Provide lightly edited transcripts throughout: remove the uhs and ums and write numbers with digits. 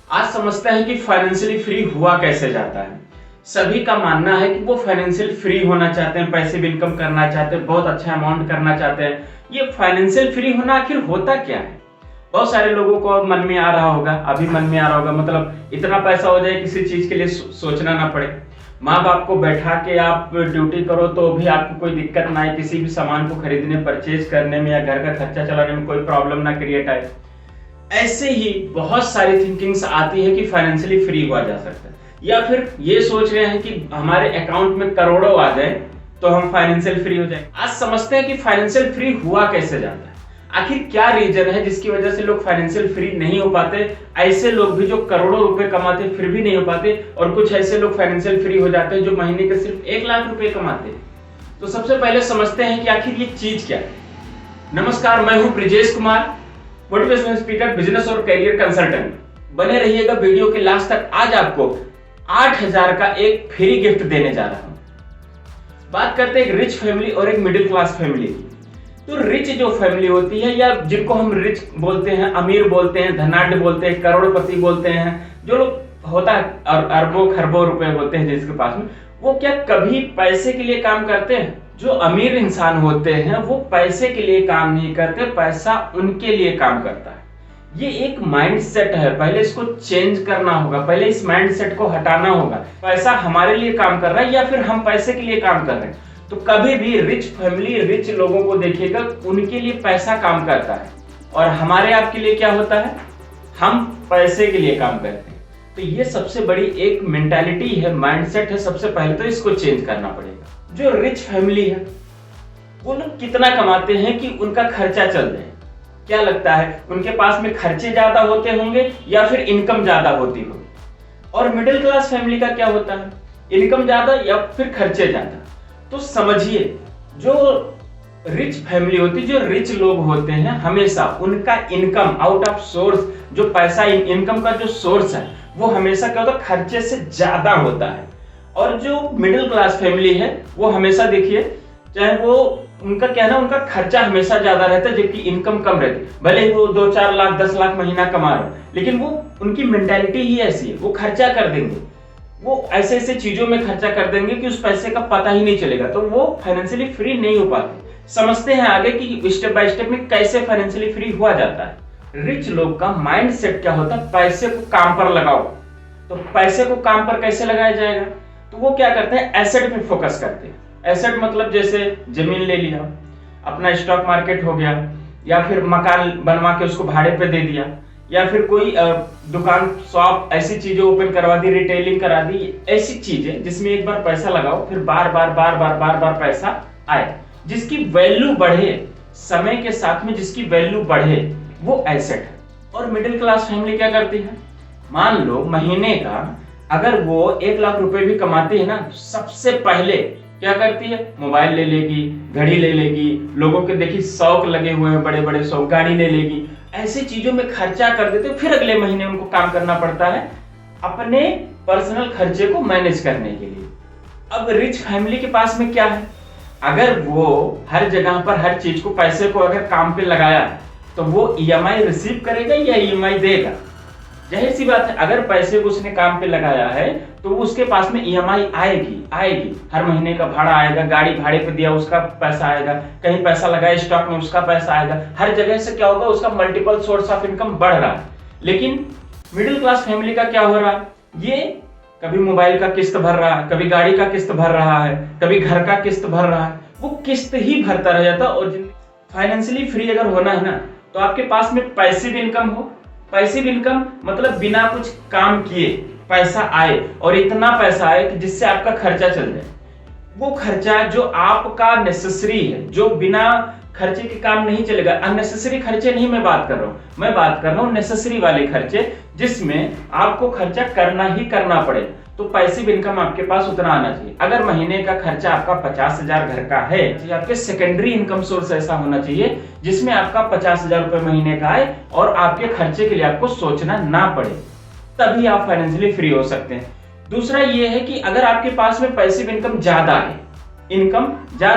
आज समझते हैं कि फाइनेंशियली फ्री हुआ कैसे जाता है। सभी का मानना है कि वो फाइनेंशियल फ्री होना चाहते हैं, पैसिव इनकम करना चाहते हैं, बहुत अच्छा अमाउंट करना चाहते हैं। ये फाइनेंशियल फ्री होना आखिर होता क्या है? बहुत सारे लोगों को मन में आ रहा होगा, अभी मन में आ रहा होगा, मतलब इतना पैसा हो जाए किसी चीज के लिए सोचना ना पड़े। माँ बाप को बैठा के आप ड्यूटी करो तो भी आपको कोई दिक्कत ना आए, किसी भी सामान को खरीदने, परचेज करने में या घर का खर्चा चलाने में कोई प्रॉब्लम ना क्रिएट आए। ऐसे ही बहुत सारी थिंकिंग्स आती है कि फाइनेंशियली फ्री हुआ जा सकता है, या फिर ये सोच रहे हैं कि हमारे अकाउंट में करोड़ों आ जाए तो हम फाइनेंशियल फ्री हो जाए। आज समझते हैं कि फाइनेंशियल फ्री हुआ कैसे जाता है, आखिर क्या रीजन है जिसकी वजह से लोग फाइनेंशियल फ्री नहीं हो पाते। ऐसे लोग भी जो करोड़ों रुपए कमाते फिर भी नहीं हो पाते, और कुछ ऐसे लोग फाइनेंशियल फ्री हो जाते हैं जो महीने के सिर्फ 1 लाख रुपए कमाते हैं। तो सबसे पहले समझते हैं कि आखिर ये चीज क्या है। नमस्कार, मैं हूं Brijesh Kumar, motivational speaker, business और करियर कंसल्टेंट। बने रहिएगा वीडियो के लास्ट तक। आज आपको 8000 का एक फ्री गिफ्ट देने जा रहा हूं। बात करते हैं एक रिच फैमिली और एक मिडिल क्लास फैमिली की। तो रिच जो फैमिली होती है, या जिनको हम रिच बोलते हैं, अमीर बोलते हैं, धनाढ्य बोलते हैं, करोड़पति बोलते हैं, जो लोग होता है और अरबों खरबों रुपए होते हैं जिसके पास में, वो क्या कभी पैसे के लिए काम करते हैं? जो अमीर इंसान होते हैं वो पैसे के लिए काम नहीं करते, पैसा उनके लिए काम करता है। ये एक माइंडसेट है, पहले इसको चेंज करना होगा, पहले इस माइंडसेट को हटाना होगा। पैसा हमारे लिए काम कर रहा है या फिर हम पैसे के लिए काम कर रहे हैं? तो कभी भी रिच फैमिली, रिच लोगों को देखिएगा, उनके लिए पैसा काम करता है, और हमारे आपके लिए क्या होता है? हम पैसे के लिए काम करते हैं। तो ये सबसे बड़ी एक मेंटालिटी है, माइंडसेट है। सबसे पहले तो इसको चेंज करना पड़ेगा। जो रिच फैमिली है वो लोग कितना कमाते हैं कि उनका खर्चा चल जाए? क्या लगता है, उनके पास में खर्चे ज्यादा होते होंगे या फिर इनकम ज्यादा होती होगी? और मिडिल क्लास फैमिली का क्या होता है, इनकम ज्यादा या फिर खर्चे ज्यादा? तो समझिए, जो रिच फैमिली होती है, जो रिच लोग होते हैं, हमेशा उनका इनकम आउट ऑफ सोर्स, जो पैसा इनकम का जो सोर्स है वो हमेशा क्या होता है, खर्चे से ज्यादा होता है। और जो मिडिल क्लास फैमिली है वो हमेशा देखिए, चाहे वो उनका क्या है ना, उनका खर्चा हमेशा ज्यादा रहता है जबकि इनकम कम रहती है। भले ही वो 2-4 लाख 10 लाख महीना कमा रहे, लेकिन वो उनकी मेंटालिटी ही ऐसी है, वो खर्चा कर देंगे, वो ऐसे ऐसे चीजों में खर्चा कर देंगे कि उस पैसे का पता ही नहीं चलेगा। तो वो फाइनेंशियली फ्री नहीं हो पाते। समझते हैं आगे कि स्टेप बाय स्टेप में कैसे फाइनेंशियली फ्री हुआ जाता है। रिच लोग का माइंडसेट क्या होता है, पैसे को काम पर लगाओ। तो पैसे को काम पर कैसे लगाया जाएगा? तो वो क्या करते हैं, एसेट पे फोकस करते हैं। एसेट मतलब जैसे जमीन ले लिया, अपना स्टॉक मार्केट हो गया, या फिर मकान बनवा के उसको भाड़े पे दे दिया, या फिर कोई दुकान, शॉप, ऐसी चीजें ओपन करवा दी, रिटेलिंग करा दी। ऐसी चीजें जिसमें एक बार पैसा लगाओ, फिर बार बार पैसा आए, जिसकी वैल्यू बढ़े, समय के साथ में जिसकी वैल्यू बढ़े, वो एसेट है। और मिडिल क्लास फैमिली क्या करती है, मान लो महीने का अगर वो 1 लाख रुपए भी कमाती है ना, सबसे पहले क्या करती है, मोबाइल ले लेगी, घड़ी ले लेगी, लोगों के देखिए शौक लगे हुए हैं, बड़े बड़े शौक, गाड़ी ले लेगी, ऐसी चीजों में खर्चा कर देते। फिर अगले महीने उनको काम करना पड़ता है अपने पर्सनल खर्चे को मैनेज करने के लिए। अब रिच फैमिली के पास में क्या है, अगर वो हर जगह पर हर चीज को, पैसे को अगर काम पे लगाया है, तो वो ईएमआई रिसीव करेगा या ईएमआई देगा? जाहिर सी बात है, अगर पैसे को उसने काम पे लगाया है तो उसके पास में ईएमआई आएगी। हर महीने का भाड़ा आएगा, गाड़ी भाड़े पे दिया उसका पैसा आएगा, कहीं पैसा लगाया स्टॉक में उसका पैसा आएगा। हर जगह से क्या होगा, उसका मल्टीपल सोर्स ऑफ इनकम बढ़ रहा है। लेकिन मिडिल क्लास फैमिली का क्या हो रहा है, ये कभी मोबाइल का किस्त भर रहा है, कभी गाड़ी का किस्त भर रहा है, कभी घर का किस्त भर रहा है, वो किस्त ही भरता रह जाता। और फाइनेंशियली फ्री अगर होना है ना, तो आपके पास में पैसिव इनकम हो। पैसिव इनकम मतलब बिना कुछ काम किए पैसा आए, और इतना पैसा आए कि जिससे आपका खर्चा चल जाए। वो खर्चा जो आपका नेसेसरी है, जो बिना खर्चे के काम नहीं चलेगा। अननेसेसरी खर्चे नहीं मैं बात कर रहा हूँ, मैं बात कर रहा हूँ नेसेसरी वाले खर्चे, जिसमें आपको खर्चा करना ही करना पड़े। तो पैसिव इनकम आपके पास उतना आना चाहिए। अगर महीने का खर्चा आपका 50,000 घर का है, तो आपके सेकेंडरी इनकम सोर्स ऐसा होना चाहिए जिसमें आपका 50,000 रुपए महीने का आए और आपके खर्चे के लिए आपको सोचना ना पड़े, तभी आप फाइनेंशियली फ्री हो सकते हैं। दूसरा ये है कि अगर आपके पास में पैसिव इनकम ज्यादा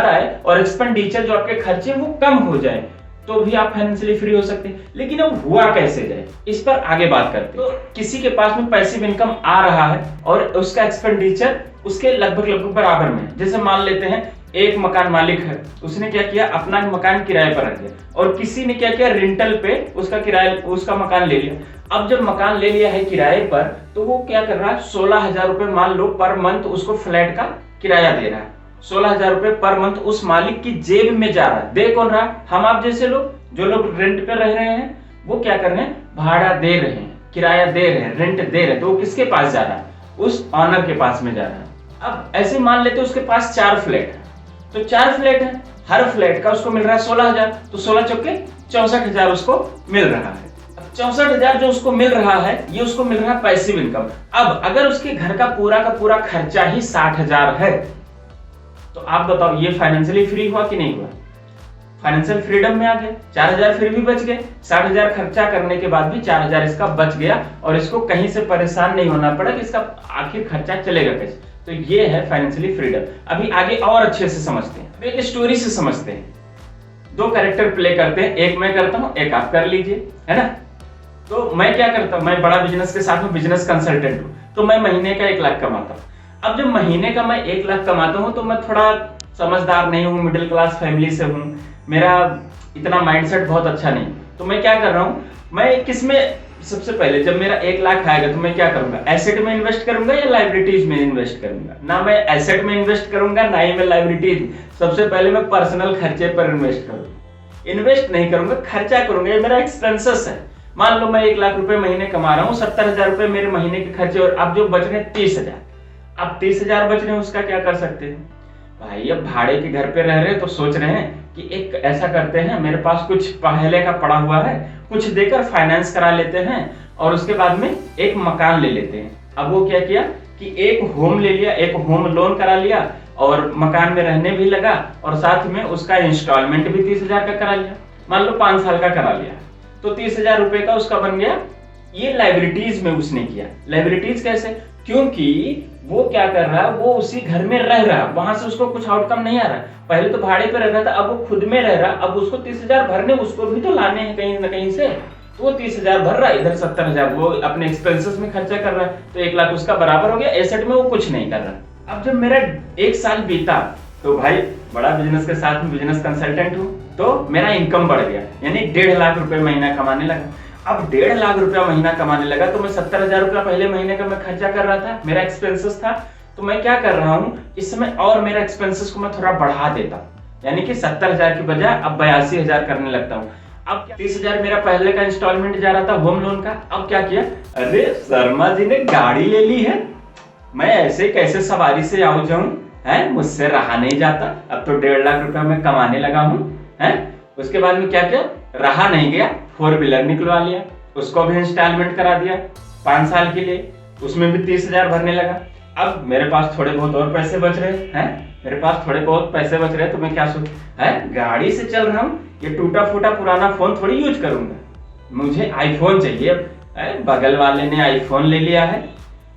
है और एक्सपेंडिचर जो आपके खर्चे वो कम हो जाए, तो भी आप फाइनेंशियली फ्री हो सकते हैं। लेकिन अब हुआ कैसे जाए, इस पर आगे बात करते हैं। तो किसी के पास में पैसिव इनकम आ रहा है और उसका एक्सपेंडिचर उसके लगभग बराबर में है। जैसे मान लेते हैं एक मकान मालिक है, उसने क्या किया, अपना मकान किराए पर रख दिया, और किसी ने क्या किया, रेंटल पे उसका मकान ले लिया। अब जब मकान ले लिया है किराए पर, तो वो क्या कर रहा है, 16,000 रुपए मान लो पर मंथ उसको फ्लैट का किराया दे रहा है। 16,000 रुपए पर मंथ उस मालिक की जेब में जा रहा है। दे कौन रहा, हम आप जैसे लोग, जो लोग रेंट पे रह रहे हैं, वो क्या कर रहे हैं, भाड़ा दे रहे हैं, किराया दे रहे हैं, रेंट दे रहे हैं। तो वो किसके पास जा रहा है, उस ऑनर के पास में जा रहा है। अब ऐसे मान लेते उसके पास 4 फ्लैट है, तो 4 फ्लैट है, हर फ्लैट का उसको मिल रहा है 16,000, तो 16 चौके 64,000 उसको मिल रहा है। 64,000 जो उसको मिल रहा है, ये उसको मिल रहा है पैसिव इनकम। अब अगर उसके घर का पूरा खर्चा ही 60,000 है, तो आप बताओ ये फाइनेंशियली फ्री हुआ कि नहीं हुआ, फाइनेंशियल फ्रीडम में आ गया। 4,000 फिर भी बच गए, 60,000 खर्चा करने के बाद भी 4,000 इसका बच गया, और इसको कहीं से परेशान नहीं होना पड़ा कि इसका आखिर खर्चा चलेगा कैसे। तो ये है फाइनेंशियली फ्रीडम। अभी आगे और अच्छे से समझते हैं, एक स्टोरी से समझते हैं। 2 कैरेक्टर प्ले करते हैं, एक मैं करता हूं, एक आप कर लीजिए, है ना। तो मैं क्या करता हूं, मैं बड़ा बिजनेस के साथ में बिजनेस कंसल्टेंट हूं, तो मैं महीने का 1 लाख कमाता हूं। अब जब महीने का मैं 1 लाख कमाता हूं, तो मैं थोड़ा समझदार नहीं हूं, मिडिल क्लास फैमिली से हूं, मेरा इतना माइंडसेट बहुत अच्छा नहीं। तो मैं क्या कर रहा हूं, मैं किसमें, सबसे पहले जब मेरा 1 लाख आएगा तो मैं क्या करूंगा, एसेट में इन्वेस्ट करूंगा या लाइबिलिटीज में इन्वेस्ट करूंगा। ना मैं एसेट में इन्वेस्ट करूंगा, ना ही मैं लाइबिलिटीज। सबसे पहले मैं पर्सनल खर्चे पर इन्वेस्ट करूंगा, इन्वेस्ट नहीं करूंगा, खर्चा करूंगा। ये मेरा एक्सपेंसेस है। मान लो मैं 1 लाख रुपए महीने कमा रहा हूँ, 70,000 रुपए मेरे महीने के खर्चे, और अब जो बच रहे 30,000, अब 30,000 बच रहे हैं, उसका क्या कर सकते हैं भाई। अब भाड़े के घर पे रह रहे हैं, तो सोच रहे हैं कि एक ऐसा करते हैं, मेरे पास कुछ पहले का पड़ा हुआ है, कुछ देकर फाइनेंस करा लेते हैं, और उसके बाद में एक मकान ले लेते हैं। अब वो क्या किया कि एक होम ले लिया, एक होम लोन करा लिया, और मकान में रहने भी लगा, और साथ में उसका इंस्टॉलमेंट भी 30,000 का करा लिया। मान लो 5 साल का करा लिया, तो 30,000 रुपए का उसका बन गया। ये लाइबिलिटीज में उसने किया। लाइबिलिटीज कैसे, क्योंकि वो क्या कर रहा है, वो उसी घर में रह रहा है, वहां से उसको कुछ आउटकम नहीं आ रहा। पहले तो भाड़े पे रह रहा था, अब वो खुद में रह रहा, अब उसको 30,000 भरने, उसको भी तो लाने हैं कहीं ना कहीं से, तो वो 30,000 भर रहा है, इधर 70,000 वो अपने एक्सपेंसेस में खर्चा कर रहा है, तो 1 लाख उसका बराबर हो गया। एसेट में वो कुछ नहीं कर रहा। अब जब मेरा 1 साल बीता, तो भाई बड़ा बिजनेस के साथ में बिजनेस कंसल्टेंट हूँ, तो मेरा इनकम बढ़ गया, यानी 1.5 लाख रुपए महीना कमाने लगा। अब 1.5 लाख रुपया महीना कमाने लगा, तो मैं 70,000 रुपया पहले महीने का मैं खर्चा कर रहा था, मेरा एक्सपेंसेस था। तो मैं क्या कर रहा हूँ इस समय, और मेरा एक्सपेंसेस को मैं थोड़ा बढ़ा देता हूँ, यानी कि 70,000 की बजाय अब 82,000 करने लगता हूँ। अब 30,000 मेरा पहले का इंस्टॉलमेंट जा रहा था होम लोन का। अब क्या किया, अरे शर्मा जी ने गाड़ी ले ली है, मैं ऐसे कैसे सवारी से आऊं जाऊं, है मुझसे रहा नहीं जाता। अब तो 1.5 लाख रुपया मैं कमाने लगा हूँ, है। उसके बाद में क्या किया, रहा नहीं गया, 4 व्हीलर निकलवा लिया, उसको भी इंस्टॉलमेंट करा दिया 5 साल के लिए, उसमें भी 30,000 भरने लगा। अब मेरे पास थोड़े बहुत और पैसे बच रहे हैं, मेरे पास थोड़े बहुत पैसे बच रहे हैं, तो मैं क्या सोच, है गाड़ी से चल रहा हूँ, ये टूटा फूटा पुराना फोन थोड़ी यूज करूंगा, मुझे आईफोन चाहिए। बगल वाले ने आईफोन ले लिया है,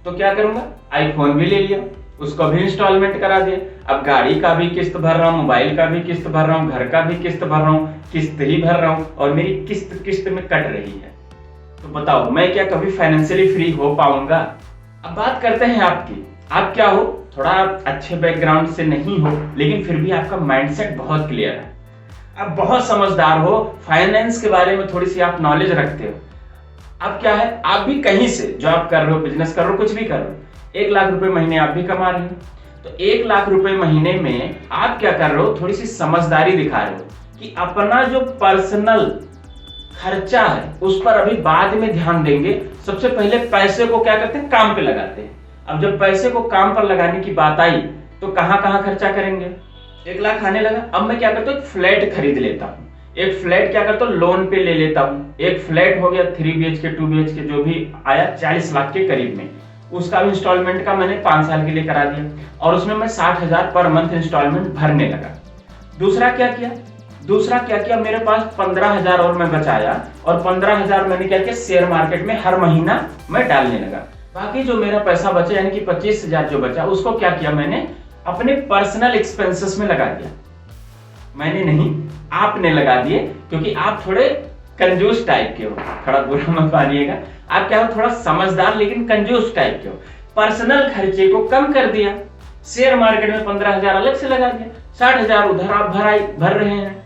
तो क्या करूंगा, आईफोन भी ले लिया, उसको भी इंस्टॉलमेंट करा दिया। अब गाड़ी का भी किस्त भर रहा हूँ, मोबाइल का भी किस्त भर रहा हूँ, घर का भी किस्त भर रहा हूँ, किस्त ही भर रहा हूँ, और मेरी किस्त में कट रही है। तो बताओ मैं क्या कभी फाइनेंशियली फ्री हो पाऊंगा। अब बात करते हैं आपकी, आप क्या हो, थोड़ा अच्छे बैकग्राउंड से नहीं हो, लेकिन फिर भी आपका माइंडसेट बहुत क्लियर है, आप बहुत समझदार हो, फाइनेंस के बारे में थोड़ी सी आप नॉलेज रखते हो। अब क्या है, आप भी कहीं से जॉब कर रहे हो, बिजनेस कर रहे हो, कुछ भी कर रहे हो, 1 लाख रुपए महीने आप भी कमा रहे हो, तो 1 लाख रुपए महीने में आप क्या कर रहे हो, थोड़ी सी समझदारी दिखा रहे हो कि अपना जो पर्सनल खर्चा है उस पर अभी बाद में ध्यान देंगे। सबसे पहले पैसे को क्या करते हैं, काम पे लगाते हैं। अब जब पैसे को काम पर लगाने की बात आई, तो कहां कहां खर्चा करेंगे। 1 लाख आने लगा, अब मैं क्या करता हूँ, एक फ्लैट खरीद लेता हूँ, एक फ्लैट क्या करता हूँ, लोन पे ले लेता हूँ। एक फ्लैट हो गया 3 BHK 2 BHK जो भी आया 40 लाख के करीब में, उसका भी इंस्टॉलमेंट का मैंने 5 साल के लिए करा दिया, और उसमें मैं 60,000 पर मंथ इंस्टॉलमेंट भरने लगा। दूसरा क्या किया, मेरे पास 15,000 और मैं बचाया, और 15,000 मैंने क्या किया, शेयर मार्केट में हर महीना मैं डालने लगा। बाकी जो मेरा पैसा बचा, यानी कि 25,000 जो बचा, उसको क्या किया, मैंने अपने पर्सनल एक्सपेंसेस में लगा दिया। मैंने नहीं, आपने लगा दिए, क्योंकि आप थोड़े कंजूस टाइप के हो, थोड़ा बुरा मत मानिएगा। आप क्या हो, थोड़ा समझदार लेकिन कंजूस टाइप के हो। पर्सनल खर्चे को कम कर दिया, शेयर मार्केट में 15,000 अलग से लगा दिया, 60,000 उधर आप भर रहे हैं।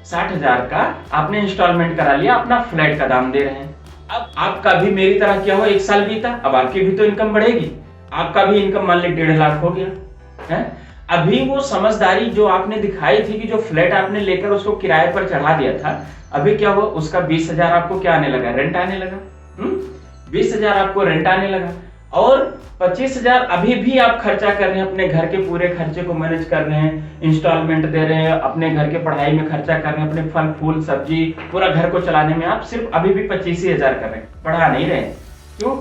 60,000 का आपने इंस्टॉलमेंट करा लिया, अपना फ्लैट का दाम दे रहे हैं। अब आपका भी मेरी तरह क्या हो, 1 साल बीता, अब आपकी भी तो इनकम बढ़ेगी। आपका भी इनकम मान ली 1.5 लाख हो गया है। अभी वो समझदारी जो आपने दिखाई थी कि जो फ्लैट आपने लेकर उसको किराए पर चढ़ा दिया था, अभी क्या हुआ, उसका 20,000 आपको क्या आने लगा, रेंट आने लगा। 20,000 आपको रेंट आने लगा, और 25,000 अभी भी आप खर्चा कर रहे हैं, अपने घर के पूरे खर्चे को मैनेज कर रहे हैं, इंस्टॉलमेंट दे रहे हैं, अपने घर के पढ़ाई में खर्चा कर रहे हैं, अपने फल फूल सब्जी पूरा घर को चलाने में आप सिर्फ अभी भी 25,000 कर रहे हैं, बढ़ा नहीं रहे। क्यों?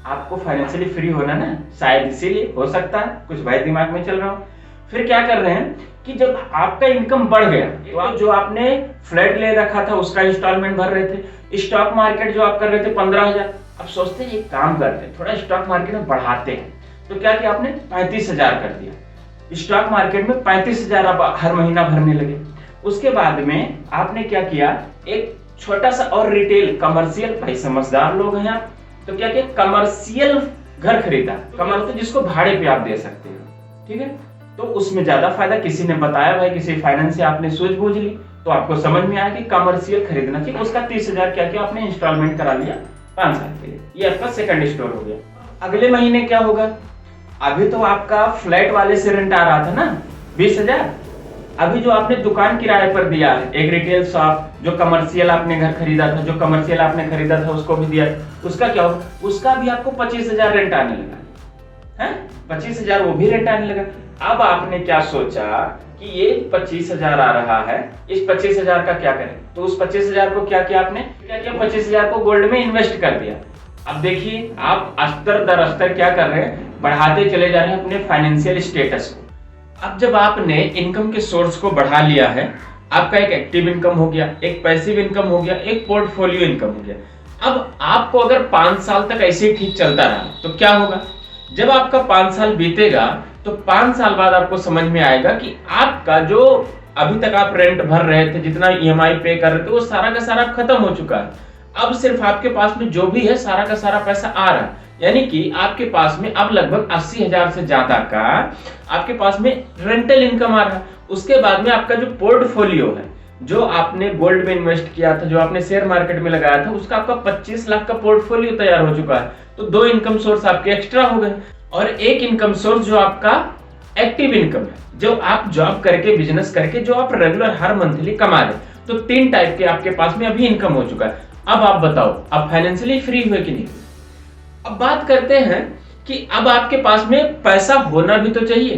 आपको फाइनेंशियली फ्री होना ना, शायद इसीलिए, हो सकता है कुछ भाई दिमाग में चल रहा हो। फिर क्या कर रहे हैं कि जब आपका इनकम बढ़ गया तो आप जो आपने फ्लैट ले रखा था उसका इंस्टॉलमेंट भर रहे थे, स्टॉक मार्केट जो आप कर रहे थे 15,000, अब सोचते हैं एक काम करते हैं, थोड़ा स्टॉक मार्केट में बढ़ाते हैं। तो क्या किया आपने, 35,000 कर दिया। स्टॉक मार्केट में 35,000 आप हर महीना भरने लगे। उसके बाद में आपने क्या किया, एक छोटा सा और रिटेल कमर्शियल, भाई समझदार लोग हैं आप, तो क्या किया, कमर्शियल घर खरीदा। कमर्शियल जिसको भाड़े पे आप दे सकते हो, ठीक है। तो उसमें ज्यादा फायदा, किसी ने बताया भाई, किसी फाइनेंस से आपने सूझबूझ ली तो आपको समझ में आया कि कमर्शियल खरीदना चाहिए। उसका 30,000 क्या किया आपने, इंस्टॉलमेंट करा लिया 5 साल के लिए। ये आपका सेकंड स्टोर हो गया। अगले महीने क्या होगा, अभी तो आपका फ्लैट वाले से रेंट आ रहा था ना 20,000, अभी जो आपने दुकान किराए पर दिया है, एक रिटेल शॉप, जो कमर्शियल आपने घर खरीदा था, जो कमर्शियल आपने खरीदा था उसको भी दिया, उसका क्या होगा, उसका भी आपको 25,000 रेंट आने लगा है, 25,000 वो भी रेंट आने लगा। अब आपने क्या सोचा कि ये 25,000 आ रहा है, इस 25,000 का क्या करें, तो उस 25,000 को क्या किया आपने, क्या किया, 25,000 को गोल्ड में इन्वेस्ट कर दिया। अब देखिए आप स्तर दर स्तर क्या कर रहे हैं, बढ़ाते चले जा रहे हैं अपने फाइनेंशियल स्टेटस को। अब जब आपने इनकम के सोर्स को बढ़ा लिया है, आपका एक एक्टिव इनकम हो गया, एक पैसिव इनकम हो गया, एक पोर्टफोलियो इनकम हो गया। अब आपको अगर 5 साल तक ऐसे ही ठीक चलता रहा तो क्या होगा, जब आपका 5 साल बीतेगा तो 5 साल बाद आपको समझ में आएगा कि आपका जो अभी तक आप रेंट भर रहे थे, जितना ईएमआई पे कर रहे थे, वो सारा का सारा खत्म हो चुका है। अब सिर्फ आपके पास में जो भी है सारा का सारा पैसा आ रहा है, यानी कि आपके पास में अब लगभग 80,000 से ज्यादा का आपके पास में रेंटल इनकम आ रहा है। उसके बाद में आपका जो पोर्टफोलियो है, जो आपने गोल्ड में इन्वेस्ट किया था, जो आपने शेयर मार्केट में लगाया था, उसका आपका 25 लाख का पोर्टफोलियो तैयार हो चुका है। तो 2 इनकम सोर्स आपके एक्स्ट्रा हो गए, और एक इनकम सोर्स जो आपका एक्टिव इनकम है, जो आप जॉब करके, बिजनेस करके, जो आप रेगुलर हर मंथली कमा रहे। तो 3 टाइप के आपके पास में अभी इनकम हो चुका है। अब आप बताओ, आप फाइनेंशियली फ्री हुए कि नहीं? अब बात करते हैं कि अब आपके पास में पैसा होना भी तो चाहिए।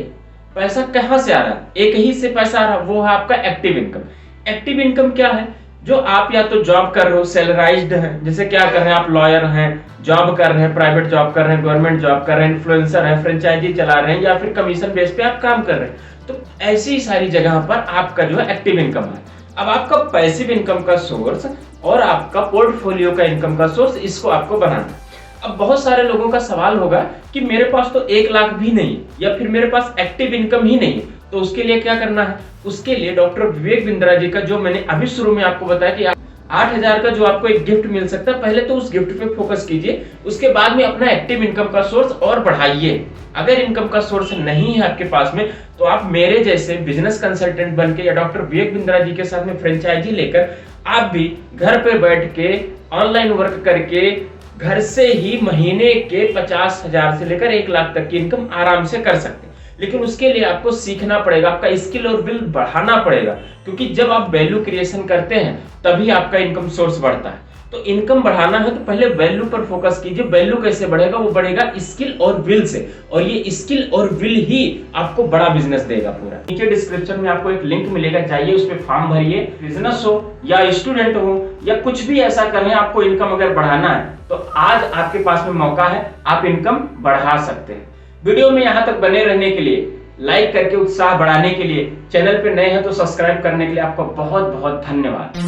पैसा कहां से आ रहा है? एक ही से पैसा आ रहा है, वो है आपका एक्टिव इनकम। एक्टिव इनकम क्या है? जो आप या तो जॉब कर रहे हो, सैलराइज्ड है, जैसे क्या कर रहे हैं आप, लॉयर हैं, जॉब कर रहे हैं, प्राइवेट जॉब कर रहे हैं, गवर्नमेंट जॉब कर रहे हैं, इन्फ्लुएंसर है, फ्रेंचाइजी चला रहे हैं, या फिर कमीशन बेस पे आप काम कर रहे हैं। तो ऐसी सारी जगह पर आपका जो है एक्टिव इनकम है। अब आपका पैसिव इनकम का सोर्स और आपका पोर्टफोलियो का इनकम का सोर्स, इसको आपको बनाना है। अब बहुत सारे लोगों का सवाल होगा कि मेरे पास तो 1 लाख भी नहीं, या फिर मेरे पास एक्टिव इनकम ही नहीं है, तो उसके लिए क्या करना है? उसके लिए डॉक्टर विवेक बिंद्रा जी का, जो मैंने अभी शुरू में आपको बताया कि 8,000 का जो आपको एक गिफ्ट मिल सकता है, पहले तो उस गिफ्ट पे फोकस कीजिए, उसके बाद में अपना एक्टिव इनकम का सोर्स और बढ़ाइए। अगर इनकम का सोर्स नहीं है आपके पास में, तो आप मेरे जैसे बिजनेस कंसल्टेंट बन के या डॉक्टर विवेक बिंद्रा जी के साथ में फ्रेंचाइजी लेकर आप भी घर पे बैठ के ऑनलाइन वर्क करके घर से ही महीने के 50,000 से लेकर 1 लाख तक की इनकम आराम से कर सकते हैं। लेकिन उसके लिए आपको सीखना पड़ेगा, आपका स्किल और विल बढ़ाना पड़ेगा, क्योंकि जब आप वैल्यू क्रिएशन करते हैं तभी आपका इनकम सोर्स बढ़ता है। तो इनकम बढ़ाना है तो पहले वैल्यू पर फोकस कीजिए। वैल्यू कैसे बढ़ेगा? वो बढ़ेगा स्किल और विल से, और ये स्किल और विल ही आपको बड़ा बिजनेस देगा पूरा। नीचे डिस्क्रिप्शन में आपको एक लिंक मिलेगा, जाइए उस पर फॉर्म भरिए। बिजनेस हो या स्टूडेंट हो या कुछ भी ऐसा करें, आपको इनकम अगर बढ़ाना है तो आज आपके पास में मौका है, आप इनकम बढ़ा सकते हैं। वीडियो में यहाँ तक बने रहने के लिए, लाइक करके उत्साह बढ़ाने के लिए, चैनल पे नए हैं तो सब्सक्राइब करने के लिए आपका बहुत बहुत धन्यवाद।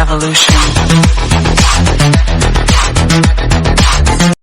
Evolution.